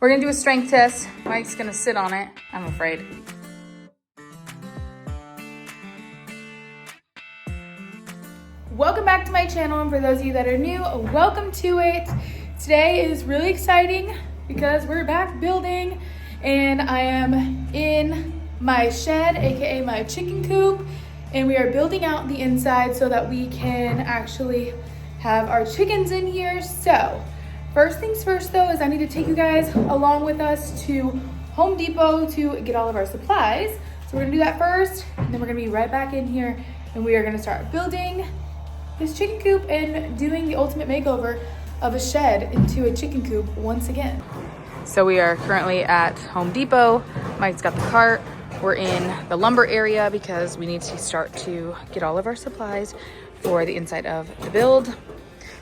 We're gonna do a strength test. Mike's gonna sit on it, I'm afraid. Welcome back to my channel, and for those of you that are new, welcome to it. Today is really exciting because we're back building, and I am in my shed, aka my chicken coop, and we are building out the inside so that we can actually have our chickens in here. So first things first though is I need to take you guys along with us to Home Depot to get all of our supplies. So we're gonna do that first, and then we're gonna be right back in here and we are gonna start building this chicken coop and doing the ultimate makeover of a shed into a chicken coop once again. So we are currently at Home Depot. Mike's got the cart. We're in the lumber area because we need to start to get all of our supplies for the inside of the build.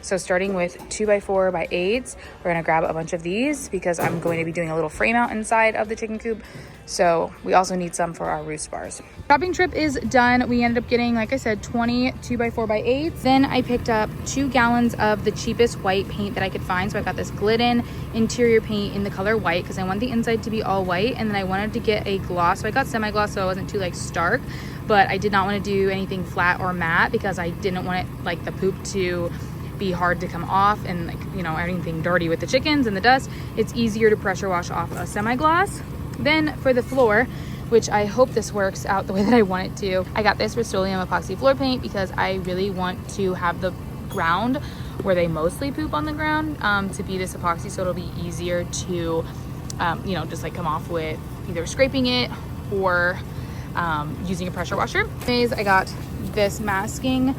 So starting with 2x4x8s, we're gonna grab a bunch of these because I'm going to be doing a little frame out inside of the chicken coop. So we also need some for our roost bars. Shopping trip is done. We ended up getting, like I said, 20 2x4x8s. Then I picked up 2 gallons of the cheapest white paint that I could find. So I got this Glidden interior paint in the color white because I want the inside to be all white, and then I wanted to get a gloss. So I got semi-gloss so it wasn't too like stark, but I did not want to do anything flat or matte because I didn't want it like the poop to be hard to come off and like, you know, anything dirty with the chickens and the dust. It's easier to pressure wash off a semi-gloss. Then for the floor, which I hope this works out the way that I want it to, I got this Rust-Oleum epoxy floor paint because I really want to have the ground where they mostly poop on the ground to be this epoxy, so it'll be easier to you know, just like come off with either scraping it or using a pressure washer. Anyways, I got this masking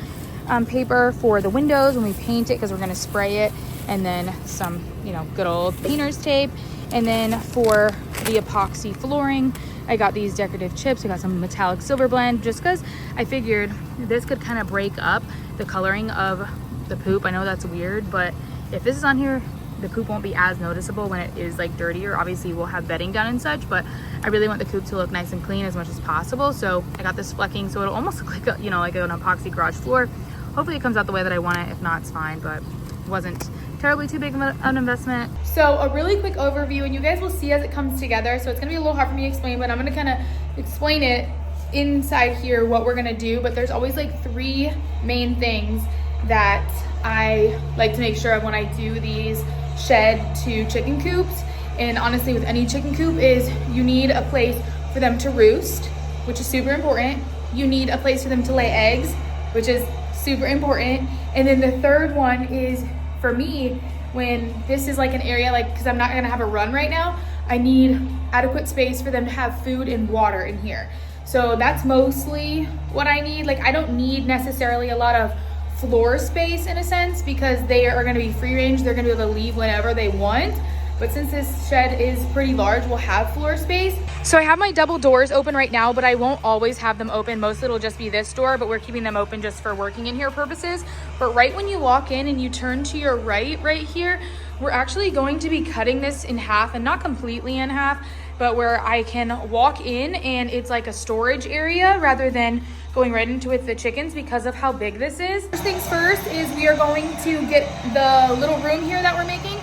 paper for the windows when we paint it because we're going to spray it, and then some, you know, good old painter's tape. And then for the epoxy flooring, I got these decorative chips. I got some metallic silver blend just because I figured this could kind of break up the coloring of the poop. I know that's weird, but if this is on here, the poop won't be as noticeable when it is like dirtier. Obviously we'll have bedding done and such, but I really want the coop to look nice and clean as much as possible. So I got this flecking so it'll almost look like a, you know, like an epoxy garage floor. Hopefully it comes out the way that I want it. If not, it's fine, but it wasn't terribly too big of an investment. So a really quick overview, and you guys will see as it comes together. So it's gonna be a little hard for me to explain, but I'm gonna kind of explain it inside here, what we're gonna do. But there's always like 3 main things that I like to make sure of when I do these shed to chicken coops. And honestly, with any chicken coop is you need a place for them to roost, which is super important. You need a place for them to lay eggs, which is super important. And then the third one is, for me, when this is like an area, like, because I'm not gonna have a run right now, I need adequate space for them to have food and water in here. So that's mostly what I need. Like, I don't need necessarily a lot of floor space in a sense because they are gonna be free range. They're gonna be able to leave whenever they want. But since this shed is pretty large, we'll have floor space. So I have my double doors open right now, but I won't always have them open. Mostly it'll just be this door, but we're keeping them open just for working in here purposes. But right when you walk in and you turn to your right here, we're actually going to be cutting this in half, and not completely in half, but where I can walk in and it's like a storage area rather than going right into it with the chickens because of how big this is. First things first is we are going to get the little room here that we're making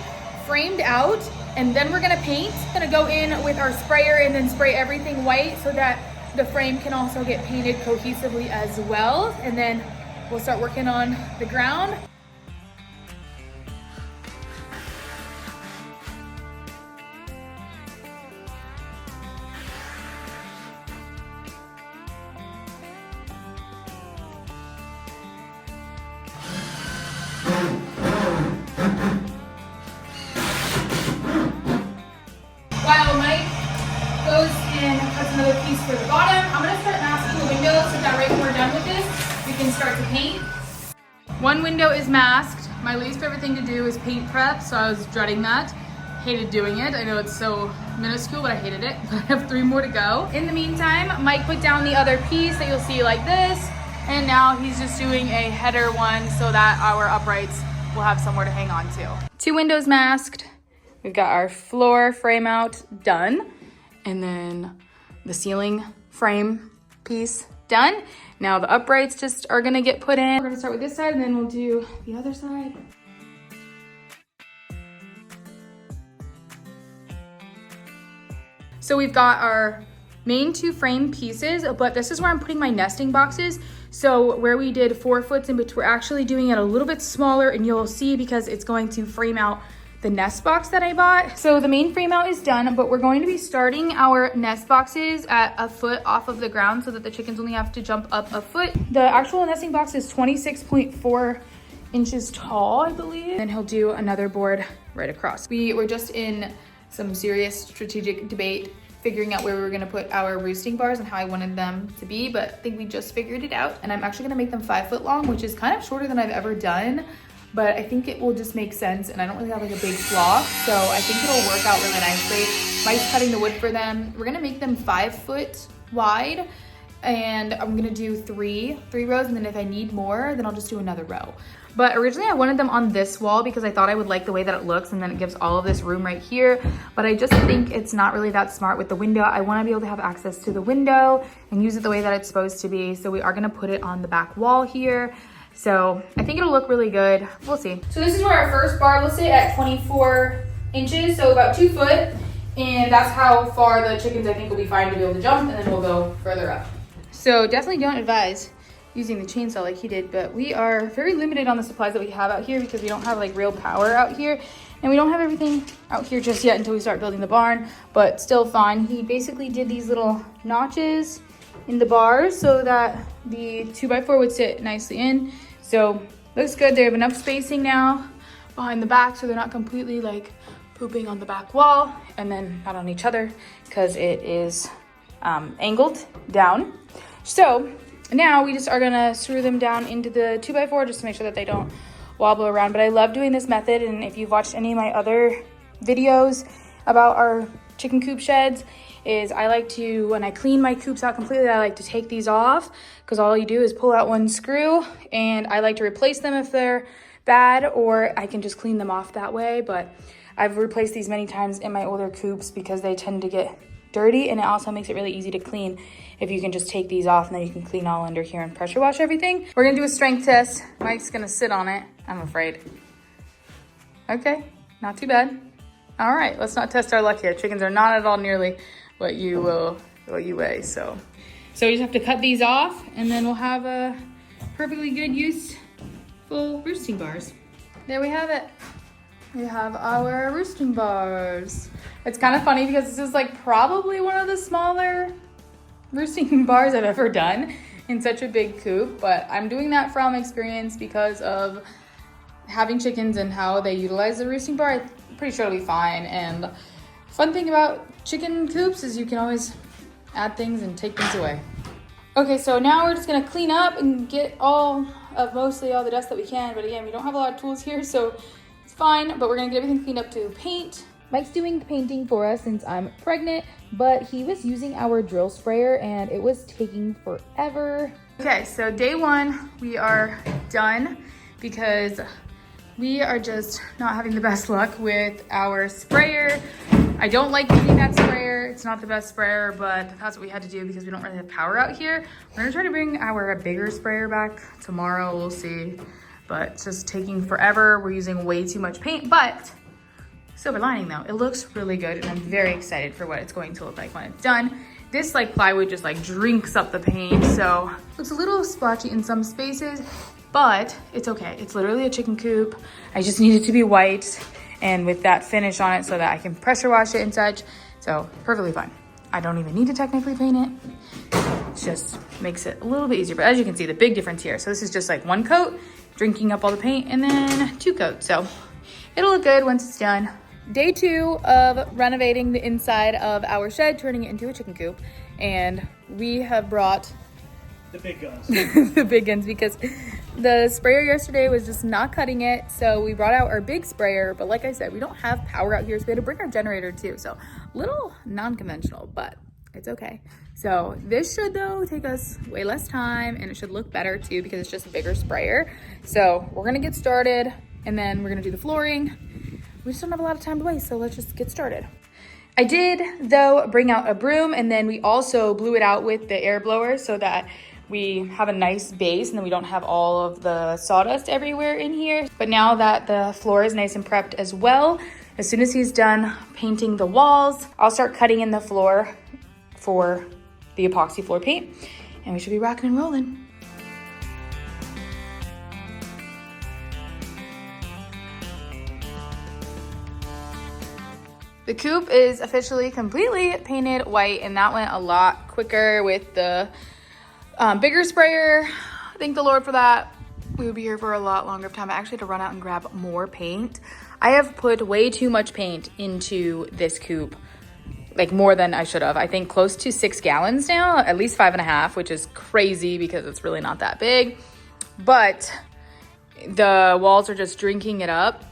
framed out, and then we're gonna paint. Gonna go in with our sprayer and then spray everything white so that the frame can also get painted cohesively as well. And then we'll start working on the ground. While Mike goes and cuts another piece for the bottom, I'm gonna start masking the windows so that right when we're done with this, we can start to paint. One window is masked. My least favorite thing to do is paint prep, so I was dreading that. Hated doing it. I know it's so minuscule, but I hated it. I have 3 more to go. In the meantime, Mike put down the other piece that you'll see like this, and now he's just doing a header one so that our uprights will have somewhere to hang on to. 2 windows masked. We've got our floor frame out done, and then the ceiling frame piece done. Now the uprights just are gonna get put in. We're gonna start with this side and then we'll do the other side. So we've got our main 2 frame pieces, but this is where I'm putting my nesting boxes. So where we did 4 foot in between, we're actually doing it a little bit smaller, and you'll see because it's going to frame out the nest box that I bought. So the main frame out is done, but we're going to be starting our nest boxes at a foot off of the ground so that the chickens only have to jump up a foot. The actual nesting box is 26.4 inches tall, I believe. And he'll do another board right across. We were just in some serious strategic debate figuring out where we were gonna put our roosting bars and how I wanted them to be, but I think we just figured it out. And I'm actually gonna make them 5 foot long, which is kind of shorter than I've ever done, but I think it will just make sense, and I don't really have like a big flock, so I think it'll work out really nicely. Mike's cutting the wood for them. We're gonna make them 5 foot wide, and I'm gonna do three rows, and then if I need more, then I'll just do another row. But originally I wanted them on this wall because I thought I would like the way that it looks, and then it gives all of this room right here. But I just think it's not really that smart with the window. I wanna be able to have access to the window and use it the way that it's supposed to be. So we are gonna put it on the back wall here. So I think it'll look really good. We'll see. So this is where our first bar will sit at 24 inches, so about 2 foot. And that's how far the chickens I think will be fine to be able to jump, and then we'll go further up. So definitely don't advise using the chainsaw like he did, but we are very limited on the supplies that we have out here because we don't have like real power out here, and we don't have everything out here just yet until we start building the barn, but still fine. He basically did these little notches in the bars so that the 2x4 would sit nicely in. So looks good. They have enough spacing now behind the back so they're not completely like pooping on the back wall and then not on each other because it is angled down. So now we just are gonna screw them down into the 2x4 just to make sure that they don't wobble around. But I love doing this method, and if you've watched any of my other videos about our chicken coop sheds, is I like to, when I clean my coops out completely, I like to take these off because all you do is pull out one screw, and I like to replace them if they're bad, or I can just clean them off that way. But I've replaced these many times in my older coops because they tend to get dirty, and it also makes it really easy to clean if you can just take these off, and then you can clean all under here and pressure wash everything. We're gonna do a strength test. Mike's gonna sit on it, I'm afraid. Okay, not too bad. All right, let's not test our luck here. Chickens are not at all nearly what you weigh, so you just have to cut these off, and then we'll have a perfectly good useful roosting bars. There we have it. We have our roosting bars. It's kind of funny because this is like probably one of the smaller roosting bars I've ever done in such a big coop, but I'm doing that from experience because of having chickens and how they utilize the roosting bar. I'm pretty sure it'll be fine. And fun thing about chicken coops is you can always add things and take things away. Okay, so now we're just gonna clean up and get mostly all the dust that we can, but again, we don't have a lot of tools here, so it's fine, but we're gonna get everything cleaned up to paint. Mike's doing the painting for us since I'm pregnant, but he was using our drill sprayer and it was taking forever. Okay, so day 1, we are done because we are just not having the best luck with our sprayer. I don't like using that sprayer. It's not the best sprayer, but that's what we had to do because we don't really have power out here. We're gonna try to bring our bigger sprayer back tomorrow, we'll see. But it's just taking forever. We're using way too much paint, but silver lining though, it looks really good, and I'm very excited for what it's going to look like when it's done. This like plywood just like drinks up the paint, so it looks a little splotchy in some spaces, but it's okay. It's literally a chicken coop. I just need it to be white and with that finish on it so that I can pressure wash it and such. So perfectly fine. I don't even need to technically paint it. It just makes it a little bit easier. But as you can see, the big difference here. So this is just like 1 coat, drinking up all the paint, and then 2 coats. So it'll look good once it's done. Day 2 of renovating the inside of our shed, turning it into a chicken coop. And we have brought the big guns. the big guns because the sprayer yesterday was just not cutting it. So we brought out our big sprayer, but like I said, we don't have power out here, so we had to bring our generator too. So a little non-conventional, but it's okay. So this should though take us way less time, and it should look better too because it's just a bigger sprayer. So we're gonna get started, and then we're gonna do the flooring. We just don't have a lot of time to waste, so let's just get started. I did though bring out a broom, and then we also blew it out with the air blower so that we have a nice base and then we don't have all of the sawdust everywhere in here. But now that the floor is nice and prepped as well, as soon as he's done painting the walls, I'll start cutting in the floor for the epoxy floor paint, and we should be rocking and rolling. The Coop is officially completely painted white, and that went a lot quicker with the bigger sprayer. Thank the Lord for that. We would be here for a lot longer time. I actually had to run out and grab more paint. I have put way too much paint into this Coop, like more than I should have. I think close to 6 gallons now, at least 5.5, which is crazy because it's really not that big. But the walls are just drinking it up.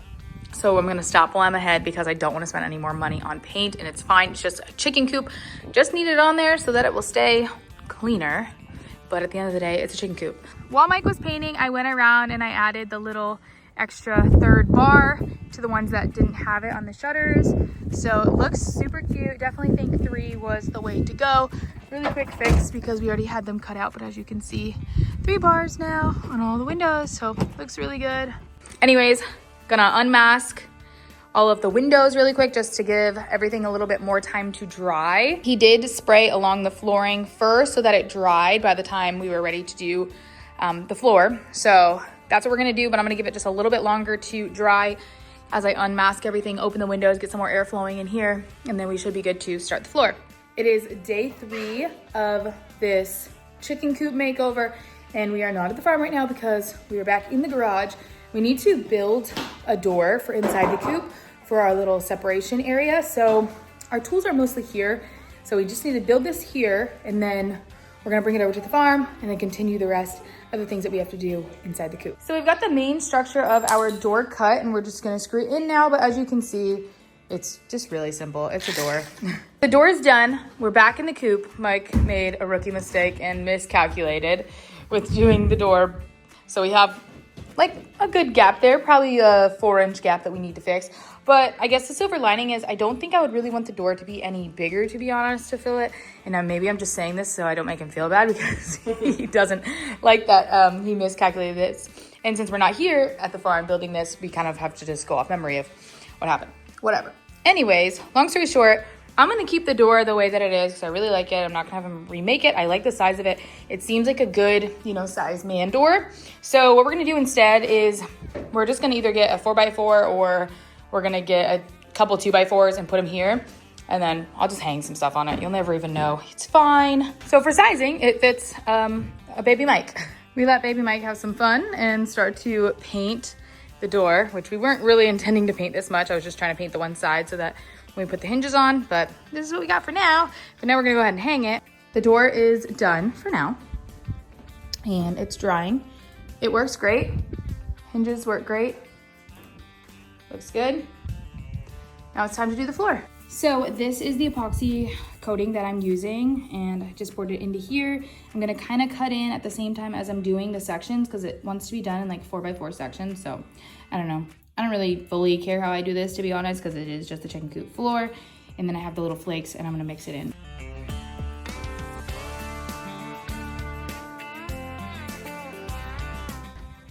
So I'm gonna stop while I'm ahead because I don't wanna spend any more money on paint, and it's fine. It's just a chicken coop. Just need it on there so that it will stay cleaner. But at the end of the day, it's a chicken coop. While Mike was painting, I went around and I added the little extra 3rd bar to the ones that didn't have it on the shutters. So it looks super cute. Definitely think 3 was the way to go. Really quick fix because we already had them cut out, but as you can see, 3 bars now on all the windows. So looks really good. Anyways, gonna unmask all of the windows really quick just to give everything a little bit more time to dry. He did spray along the flooring first so that it dried by the time we were ready to do the floor. So that's what we're gonna do, but I'm gonna give it just a little bit longer to dry as I unmask everything, open the windows, get some more air flowing in here, and then we should be good to start the floor. It is day 3 of this chicken coop makeover, and we are not at the farm right now because we are back in the garage. We need to build a door for inside the coop for our little separation area. So our tools are mostly here. So we just need to build this here, and then we're gonna bring it over to the farm and then continue the rest of the things that we have to do inside the coop. So we've got the main structure of our door cut, and we're just gonna screw it in now. But as you can see, it's just really simple. It's a door. The door is done. We're back in the coop. Mike made a rookie mistake and miscalculated with doing the door. So we have like a good gap there, probably a 4-inch gap that we need to fix. But I guess the silver lining is I don't think I would really want the door to be any bigger, to be honest, to fill it. And maybe I'm just saying this so I don't make him feel bad because he doesn't like that he miscalculated this. And since we're not here at the farm building this, we kind of have to just go off memory of what happened. Whatever. Anyways, long story short, I'm gonna keep the door the way that it is because I really like it. I'm not gonna have him remake it. I like the size of it. It seems like a good, size man door. So what we're gonna do instead is we're just gonna either get a 4x4 or we're gonna get a couple 2x4s and put them here. And then I'll just hang some stuff on it. You'll never even know. It's fine. So for sizing, it fits a baby Mike. We let baby Mike have some fun and start to paint the door, which we weren't really intending to paint this much. I was just trying to paint the one side so that when we put the hinges on, but this is what we got for now. But now we're gonna go ahead and hang it. The door is done for now, and it's drying. It works great. Hinges work great. Looks good. Now it's time to do the floor. So this is the epoxy coating that I'm using, and I just poured it into here. I'm gonna kind of cut in at the same time as I'm doing the sections because it wants to be done in like 4x4 sections. So I don't know. I don't really fully care how I do this, to be honest, because it is just the chicken coop floor. And then I have the little flakes, and I'm gonna mix it in.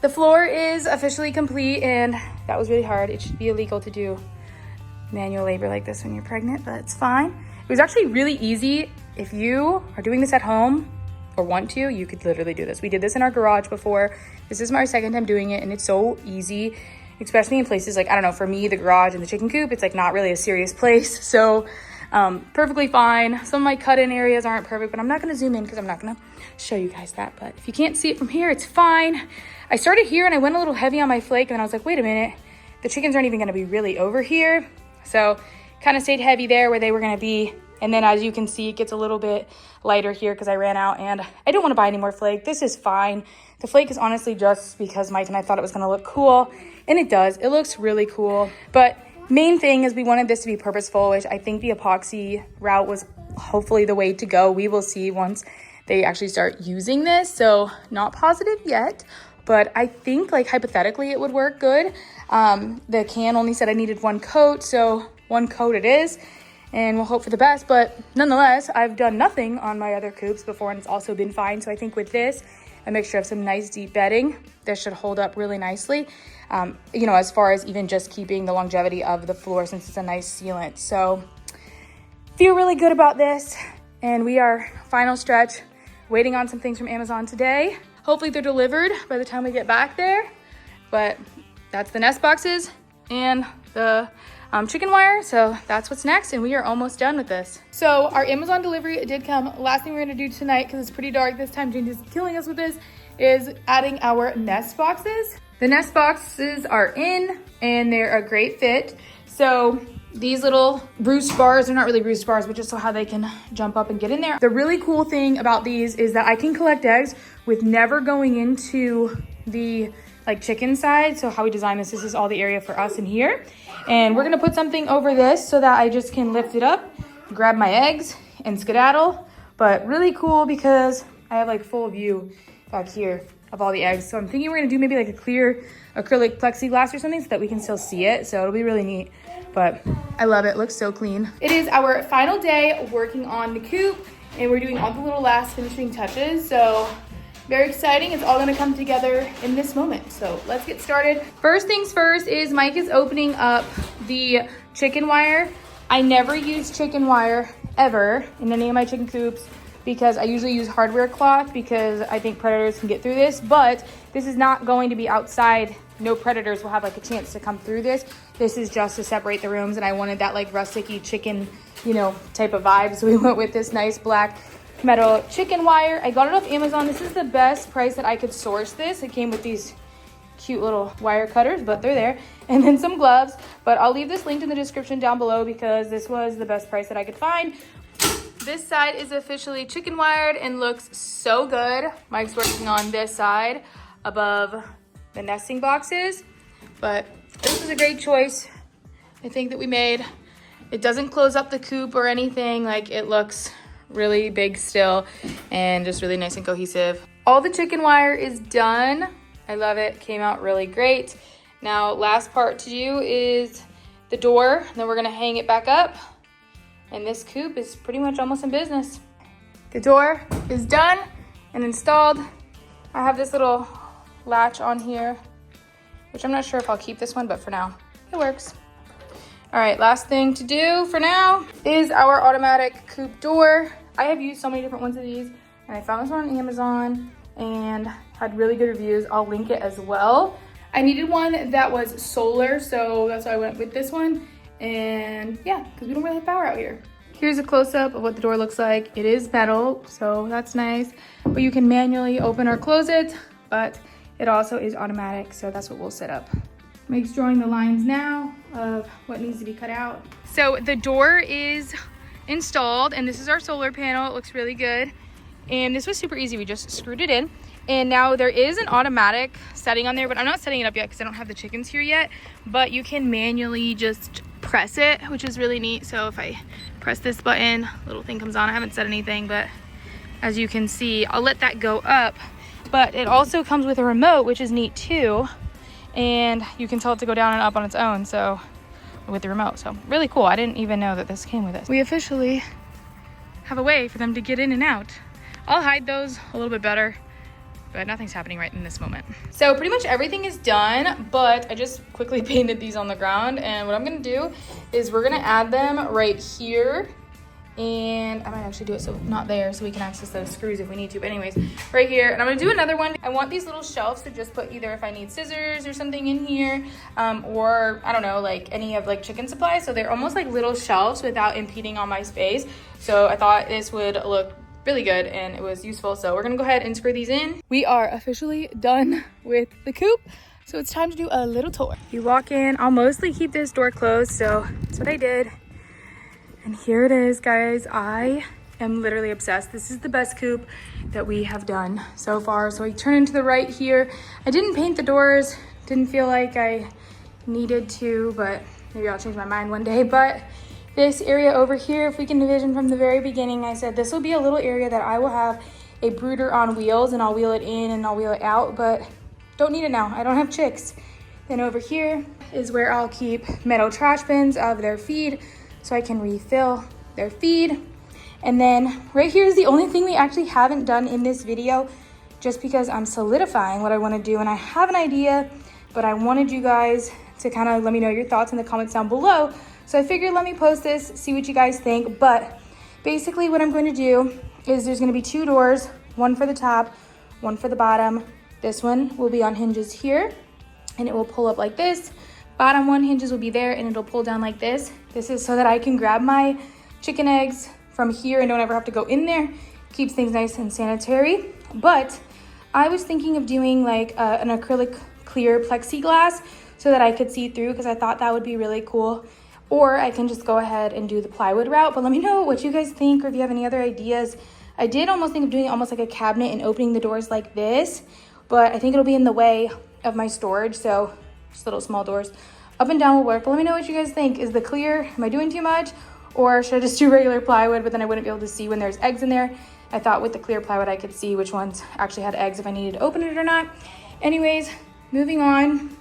The floor is officially complete, and that was really hard. It should be illegal to do manual labor like this when you're pregnant, but it's fine. It was actually really easy. If you are doing this at home or want to, you could literally do this. We did this in our garage before. This is my 2nd time doing it, and it's so easy, especially in places like, I don't know, for me, the garage and the chicken coop, it's like not really a serious place. So perfectly fine. Some of my cut-in areas aren't perfect, but I'm not gonna zoom in because I'm not gonna show you guys that. But if you can't see it from here, it's fine. I started here and I went a little heavy on my flake, and then I was like, wait a minute, the chickens aren't even gonna be really over here. So kind of stayed heavy there where they were gonna be. And then as you can see, it gets a little bit lighter here because I ran out, and I don't wanna buy any more flake. This is fine. The flake is honestly just because Mike and I thought it was gonna look cool, and it does. It looks really cool. But main thing is we wanted this to be purposeful, which I think the epoxy route was hopefully the way to go. We will see once they actually start using this. So not positive yet, but I think like hypothetically it would work good. The can only said I needed 1 coat, so 1 coat it is, and we'll hope for the best. But nonetheless, I've done nothing on my other coops before, and it's also been fine. So I think with this, a mixture of some nice deep bedding. This should hold up really nicely, you know, as far as even just keeping the longevity of the floor since it's a nice sealant. So feel really good about this. And we are final stretch, waiting on some things from Amazon today. Hopefully they're delivered by the time we get back there. But that's the nest boxes and the chicken wire. So that's what's next, and we are almost done with this. So our Amazon delivery did come. Last thing we're gonna do tonight, because it's pretty dark this time, James is killing us with this, is adding our nest boxes. The nest boxes are in, and they're a great fit. So these little roost bars, they're not really roost bars, but just so how they can jump up and get in there. The really cool thing about these is that I can collect eggs with never going into the like chicken side. So how we designed this is all the area for us in here. And we're gonna put something over this so that I just can lift it up, grab my eggs and skedaddle. But really cool because I have like full view back here of all the eggs. So I'm thinking we're gonna do maybe like a clear acrylic plexiglass or something so that we can still see it. So it'll be really neat, but I love it. It looks so clean. It is our final day working on the coop, and we're doing all the little last finishing touches. So very exciting. It's all gonna come together in this moment. So let's get started. First things first is Mike is opening up the chicken wire. I never use chicken wire ever in any of my chicken coops because I usually use hardware cloth because I think predators can get through this, but this is not going to be outside. No predators will have like a chance to come through this. This is just to separate the rooms, and I wanted that like rustic-y chicken, you know, type of vibe. So we went with this nice black metal chicken wire. I got it off Amazon. This is the best price that I could source this. It came with these cute little wire cutters, but they're there, and then some gloves. But I'll leave this linked in the description down below because this was the best price that I could find. This side is officially chicken wired and looks so good. Mike's working on this side above the nesting boxes, but this was a great choice I think that we made. It doesn't close up the coop or anything. Like, it looks really big still and just really nice and cohesive. All the chicken wire is done. I love it. Came out really great. Now last part to do is the door. Then we're gonna hang it back up, and this coop is pretty much almost in business. The door is done and installed. I have this little latch on here, which I'm not sure if I'll keep this one, but for now it works. All right, last thing to do for now is our automatic coop door. I have used so many different ones of these, and I found this one on Amazon and had really good reviews. I'll link it as well. I needed one that was solar, so that's why I went with this one. And yeah, because we don't really have power out here. Here's a close-up of what the door looks like. It is metal, so that's nice. But you can manually open or close it, but it also is automatic, so that's what we'll set up. Mike's drawing the lines now of what needs to be cut out. So the door is installed, and this is our solar panel. It looks really good. And this was super easy. We just screwed it in. And now there is an automatic setting on there, but I'm not setting it up yet because I don't have the chickens here yet. But you can manually just press it, which is really neat. So if I press this button, little thing comes on. I haven't said anything, but as you can see, I'll let that go up. But it also comes with a remote, which is neat too. And you can tell it to go down and up on its own, so with the remote. So really cool. I didn't even know that this came with this. We officially have a way for them to get in and out. I'll hide those a little bit better, but nothing's happening right in this moment. So pretty much everything is done, but I just quickly painted these on the ground, and what I'm gonna do is we're gonna add them right here. And I might actually do it so not there, so we can access those screws if we need to, but anyways, right here. And I'm gonna do another one. I want these little shelves to just put either if I need scissors or something in here, or I don't know, like any of like chicken supplies. So they're almost like little shelves without impeding on my space. So I thought this would look really good and it was useful. So we're gonna go ahead and screw these in. We are officially done with the coop, so it's time to do a little tour. You walk in, I'll mostly keep this door closed, so that's what I did. And here it is, guys. I am literally obsessed. This is the best coop that we have done so far. So I turn into the right here. I didn't paint the doors. Didn't feel like I needed to, but maybe I'll change my mind one day. But this area over here, if we can envision from the very beginning, I said this will be a little area that I will have a brooder on wheels, and I'll wheel it in and I'll wheel it out, but don't need it now. I don't have chicks. Then over here is where I'll keep metal trash bins of their feed, so I can refill their feed. And then right here is the only thing we actually haven't done in this video. just because I'm solidifying what I want to do, and I have an idea, but I wanted you guys to kind of let me know your thoughts in the comments down below. So I figured let me post this, see what you guys think. But basically what I'm going to do is there's going to be 2 doors, one for the top, one for the bottom. This one will be on hinges here, and it will pull up like this. Bottom one hinges will be there, and it'll pull down like this. This is so that I can grab my chicken eggs from here and don't ever have to go in there. Keeps things nice and sanitary. But I was thinking of doing like an acrylic clear plexiglass so that I could see through, because I thought that would be really cool. Or I can just go ahead and do the plywood route. But let me know what you guys think, or if you have any other ideas. I did almost think of doing almost like a cabinet and opening the doors like this, but I think it'll be in the way of my storage. So just little small doors up and down will work. But let me know what you guys think. Is the clear, am I doing too much? Or should I just do regular plywood, but then I wouldn't be able to see when there's eggs in there? I thought with the clear plywood I could see which ones actually had eggs if I needed to open it or not. Anyways, moving on.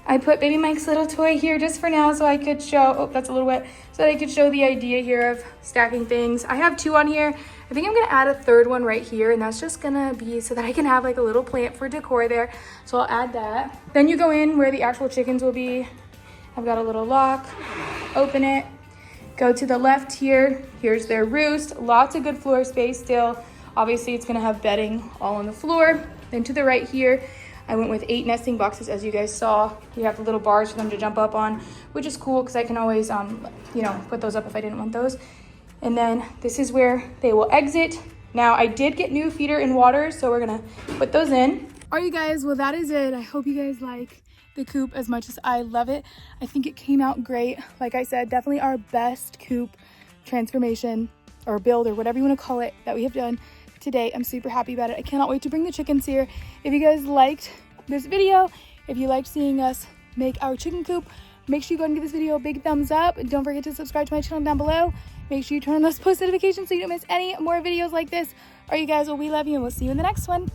I put baby Mike's little toy here just for now so I could show, oh, that's a little wet, so that I could show the idea here of stacking things. I have 2 on here. I think I'm gonna add a 3rd one right here, and that's just gonna be so that I can have like a little plant for decor there. So I'll add that. Then you go in where the actual chickens will be. I've got a little lock, open it, go to the left here. Here's their roost, lots of good floor space still. Obviously it's gonna have bedding all on the floor. Then to the right here, I went with 8 nesting boxes, as you guys saw. We have the little bars for them to jump up on, which is cool because I can always, you know, put those up if I didn't want those. And then this is where they will exit. Now, I did get new feeder and water, so we're gonna put those in. All right, you guys, well, that is it. I hope you guys like the coop as much as I love it. I think it came out great. Like I said, definitely our best coop transformation or build or whatever you want to call it that we have done today. I'm super happy about it. I cannot wait to bring the chickens here. If you guys liked this video, if you liked seeing us make our chicken coop, make sure you go and give this video a big thumbs up. Don't forget to subscribe to my channel down below. Make sure you turn on those post notifications so you don't miss any more videos like this. All right, you guys, well, we love you, and we'll see you in the next one.